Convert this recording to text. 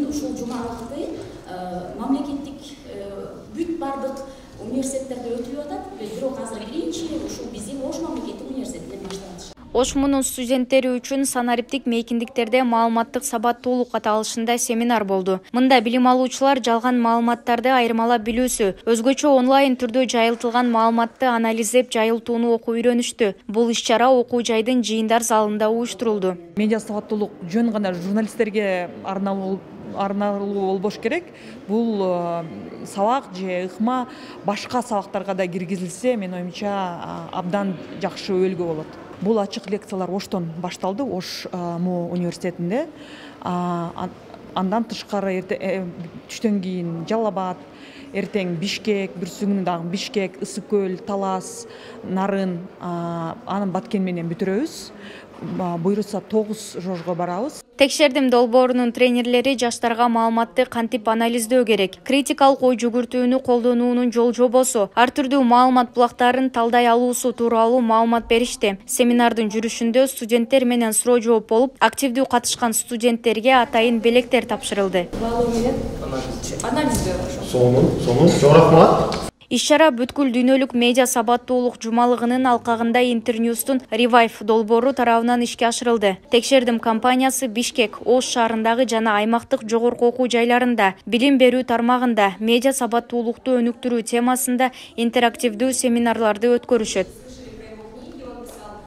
ушул жумалыкты мамлекеттик бүт бардык университеттерде өтүлүп атат. Бирок азыр кийинчи ушул биздин Ош мамлекеттик университетинде башталат. Ош мунун студенттери үчүн санариптик мейкиндиктерде маалыматтык сабаттуулук каталышында семинар болду. Мында билим алуучулар жалган маалыматтарды айырмалап билүүсү, өзгөчө онлайн түрдө жайылтылган маалыматты анализдеп жайылтууну окуу үйрөнүштү. Бул иш-чара окуу жайдын жыйындар залында уюштурулду. Медиа сабаттуулук жөн гана журналисттерге арналуу болбош керек. Бул сабак же ыкма башка сабактарга да киргизилсе, мен оюмча абдан жакшы өбөлгө болот. Бул ачык лекциялар Оштон башталды, Ош университетинде. Андан тышкары түштөн кийин Жалал Абад, эртең Бишкек, бүрсү күнү дагы Бишкек, Ысык көл, Талас, Нарын, анын Баткен менен бүтүрөбүз. Буйруса 9 жожго барабыз. Текшердим долбоорунун тренерлери жаштарга маалыматты кантип анализдөө керек, критикалык ой жүгүртүүнү колдонуунун жол жобосу, ар түрдүү маалымат булактарын талдай алуусу тууралуу маалымат беришти. Семинардын жүрүшүндө студенттер менен суроо жооп болуп, активдүү катышкан студенттерге атайын белектер тапшырылды. Чоң рахмат. Иш-чара бүткүл дүйнөлүк медиа сабаттуулук жумалыгынын алкагында Интерньюстун Revive долбоору тарабынан ишке ашырылды. Текшердим компаниясы Бишкек, Ош шаарындагы жана аймактык жогорку окуу жайларында, билим берүү тармагында медиа сабаттуулукту өнүктүрүү темасында интерактивдүү семинарларды өткөрүшөт.